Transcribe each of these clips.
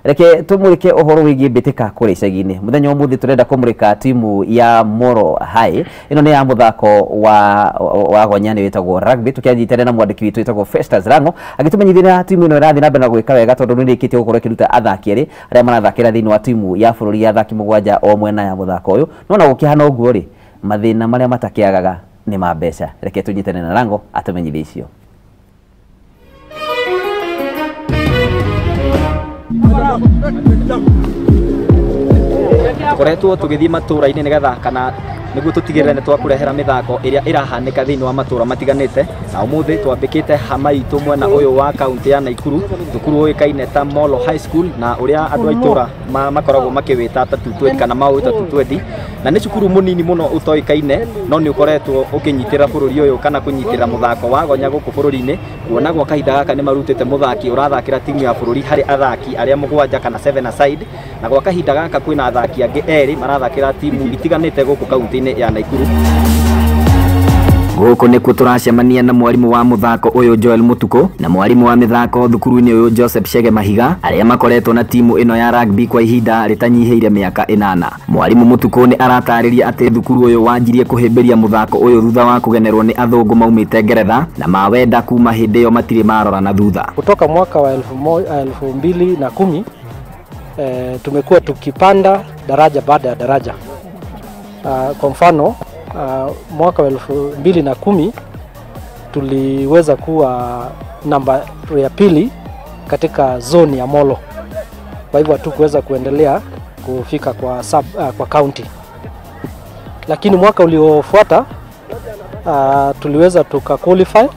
reke tumurike ohoro wigi bitika kuri icagi-ini muthenya umuthi turenda kumurika timu ya Moro High ino ni ya muthako wa gonyani witagwo rugby tukianyitana na mwandiki witu witagwo Festus Rango agitumenyithira timu ino irathi na mbere na gwika wega tondu ni ikite gukorwo kiruta athaki eri aria marathakira thiini wa timu ya bururi ya athaki mugwanja o mwena ya muthako uyu nona gukihana uguo ri mathina maria matakiagaga ni ma mbeca reke tunyitane na Rango atumenyithie icio. Koretwo tugithii matura-ini nigetha kana niguo tutigirire ni twakurehera mithako iria irahanika thiini wa matura matiganite na umuthi twambikite hama itu mwena uyu wa kaunti ya Naikuru thukuru uikaine ta Molo High School na uria andu a itura makoragwo makiwita ta Tutwendi kana mawita Tutwendi na ni cukuru munini muno utoikaine no ni ukoretwo ukinyitira bururi uyu kana kunyitira muthako wa gonya guku bururi-ini kuona gwa kahinda gaka ni marutite muthaki urathakira timu ya bururi hari athaki aria mugwanja kana 7 aside na gwa kahinda gaka kwina athaki angi eri marathakira timu itiganite guku kaunti ya Naikuru. Guku nikuo turacemania na mwarimu wa muthako uyu Joel Mutuko na mwarimu wa mithako thukuru-ini uyu Joseph Shege Mahiga aria makoretwo na timu ino ya rugby kwa ihinda ritanyihiire miaka 8. Mwarimu Mutuko ni aratariria ati thukuru uyu wanjirie kuhimbiria muthako uyu thutha wa kugenerwo ni athungu maumite Ngeretha na mawenda kuma hindi yo matire marora na thutha. Kutoka mwaka wa 2010 tumekuwa tukipanda daraja baada ya daraja. Kwa mfano mwaka wa 2010 tuliweza kuwa namba ya pili katika zone ya Molo. Kwa hivyo hatukuweza kuendelea kufika kwa county. Lakini mwaka uliofuata tuliweza qualify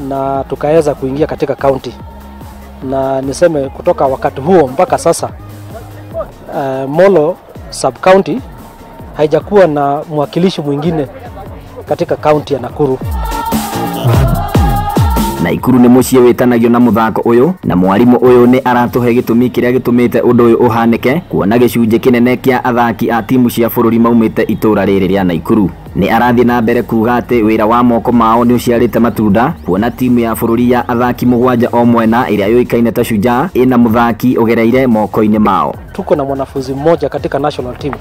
na tukaweza kuingia katika county. Na niseme kutoka wakati huo mpaka sasa Molo sub county haijakuwa na mwakilishi mwingine katika kaunti ya Nakuru. Naikuru ni mucie witanagio na muthako uyu na mwarimu uyu ni aratuhe gitumi kiria gitumite undu uyu uhanike kuona gicunje kinene kia athaki a timu cia bururi maumite itura riri ria Naikuru. Ni arathi na mbere kuga ati wira wa moko mao ni uciarite matunda kuona timu ya bururi ya athaki mugwanja o mwena iria yoikaine ta Shujaa ina muthaki ugereire moko-ini mao. Tuko na mwanafunzi mmoja katika national team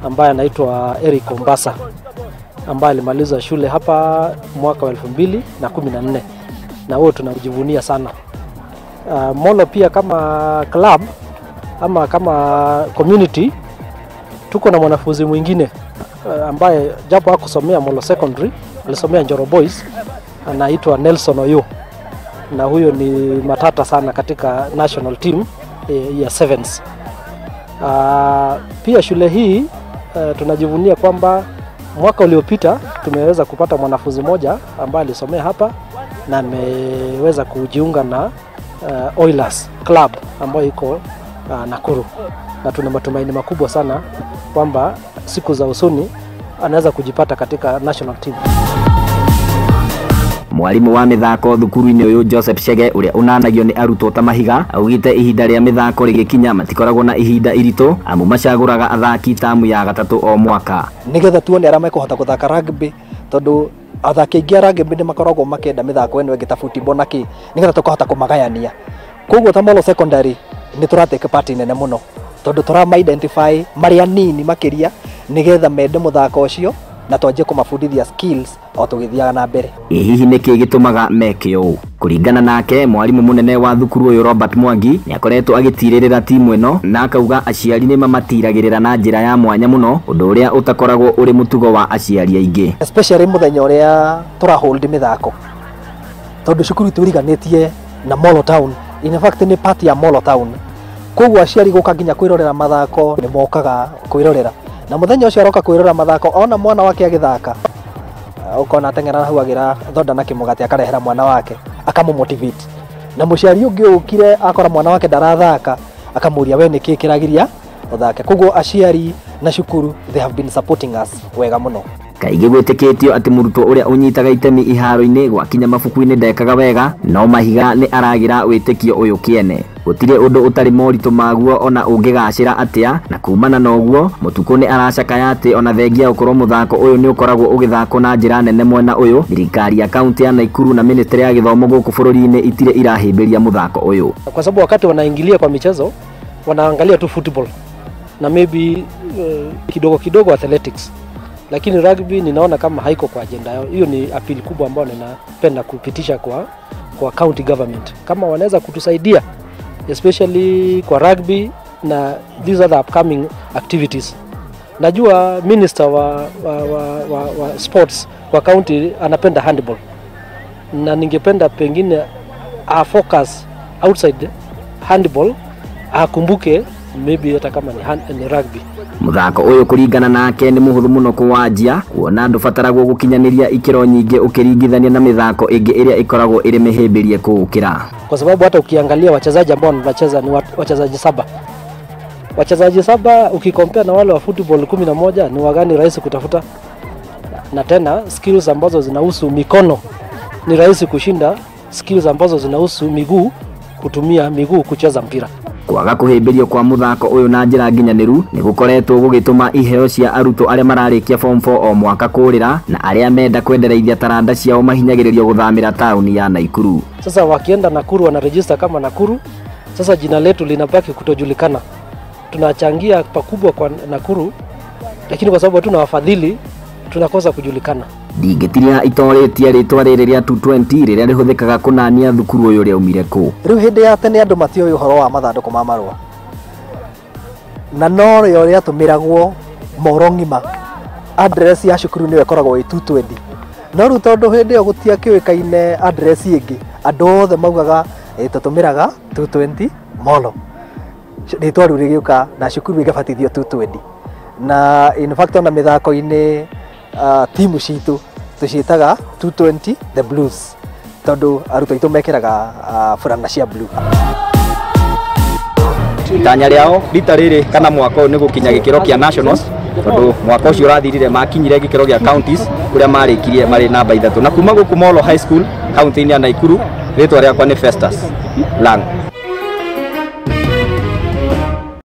ambaye anaitwa Eric Ombasa ambaye alimaliza shule hapa mwaka wa 2014 na wao tunajivunia sana. Molo pia kama club ama kama community tuko na mwanafunzi mwingine ambaye japo hakusomea Molo Secondary, alisomea Njoro Boys, anaitwa Nelson Oyo na huyo ni matata sana katika national team ya sevens. Pia shule hii tunajivunia kwamba mwaka uliopita tumeweza kupata mwanafunzi mmoja ambaye alisomea hapa na ameweza kujiunga na Oilers Club ambayo iko Nakuru, na tuna matumaini makubwa sana kwamba siku za usoni anaweza kujipata katika national team. Mwarimu wa mithako thukuru-ini uyu Joseph Shege uria unanagio ni arutwo ta Mahiga augite ihinda ria mithako rigikinya matikoragwo na ihinda irito amu macaguraga athaki tamu ya gatatu o mwaka nigetha tuone ara mekuhota guthaka rugby tondu athaki aingi a rugby ni makoragwo makenda mithako eno ingita football naki nigetha tukahota kumagayania. Koguo ta Molo Secondary ni turateke part nene muno tondu turama identify maria nini makiria nigetha mende muthako ucio na twanjie kumafundithia skills o tugithiaga na mbere. Hihi niki gitumaga meke uu? Kuringana nake mwarimu munene wa thukuru uyu Robert Mwangi ni akoretwo agitiririra timu ino na akauga aciari ni mamatiragirira na njira ya mwanya muno undu uria utakoragwo uri mutugo wa aciari aingi, especially muthenya uria turahold mithako tondu cukuru turiganitie na Molo Town. In fact ni part ya Molo Town, koguo aciari guka nginya kwirorera mathako ni mokaga kwirorera na muthenya ucio aroka kwirora mathako ona mwana wake agithaka ukona atengera huagira thonda na kimugati akarehera mwana wake akamumotivate na muciari ungi ukire akora mwana wake ndarathaka akamuria we niki kiragiria uthake. Koguo aciari na cukuru they have been supporting us wega muno. Kaigi gwitikitio ati murutwo uria unyitaga itemi iharo-ini gwakinya mabuku-ini ndekaga wega no Mahiga ni aragira witikio uyu kiene gutire undu utari moritu maguo ona ungigacira atia na kumana na uguo Mutuko ni aracakaya ati ona thengia ukorwo muthako uyu ni ukoragwo ugithako na njira nene mwena uyu thirikari ya kaunti ya Naikuru na ministry ya githomo guku bururi-ini itire irahimbiria muthako uyu kwa sababu wakati wanaingilia kwa michezo wanaangalia tu football na maybe kidogo kidogo athletics, lakini rugby ninaona kama haiko kwa agenda yao. Hiyo ni appeal kubwa ambayo ninapenda kupitisha kwa county government, kama wanaweza kutusaidia especially kwa rugby na these other upcoming activities. Najua minister wa sports kwa county anapenda handball, na ningependa pengine focus outside handball, akumbuke maybe hata kama ni rugby. Muthako uyu kuringana nake ni muhuthu muno kuwanjia, kuona ndubataragwo gukinyaniria ikiro nyingi ukiringithania na mithako ingi iria ikoragwo iri mihimbirie kuukira, kwa sababu hata ukiangalia wachezaji ambao wanacheza ni wachezaji 7. Wachezaji 7 ukikompea na wale wa football 11, ni wagani rahisi kutafuta? Na tena skills ambazo zinahusu mikono ni rahisi kushinda skills ambazo zinahusu miguu, kutumia miguu kucheza mpira. Kwaga kuhimbirio kwa muthako uyu na njira nginyaniru ni gukoretwo gugituma iheo cia aruto aria mararikia form 4 o mwaka kurira, na aria menda kwendereithia taranda ciao mahinyagiririo guthamira tauni ya Naikuru. Sasa wakienda Nakuru wana register kama Nakuru, sasa jina letu linabaki kutojulikana. Tunachangia pakubwa kwa Nakuru, lakini kwa sababu hatuna wafadhili tunakosa kujulikana. Ndingitiria itoretie ritwa riri ria 220 riria rihuthikaga kunania thukuru uyu ria umire ku. Riu hindi ya tene andu matio uhoro wa mathanduku ma marua, na no rio ria tumiragwo moro ngima. Address ya cukuru niyo ikoragwo i 220, no riu tondu hindi yo gutia kiwikaine address ingi, andu othe maugaga tutumiraga 220 molo. Ritwa riu rigiuka na cukuru igabatithio 220, na in fact ona mithako-ini timu citu tuciitaga 220 the Blues, tondu aruto itu mekiraga fulana cia blue. Itanya riao rita riri kana mwaka ni gukinya gikiro kia nationals, tondu mwaka ucio urathirire makinyire gikiro gia counties kuria marikirie mari namba 3, na kuma guku Molo High School county-ini ya Naikuru. Ritwa riakwa ni Festus Lang.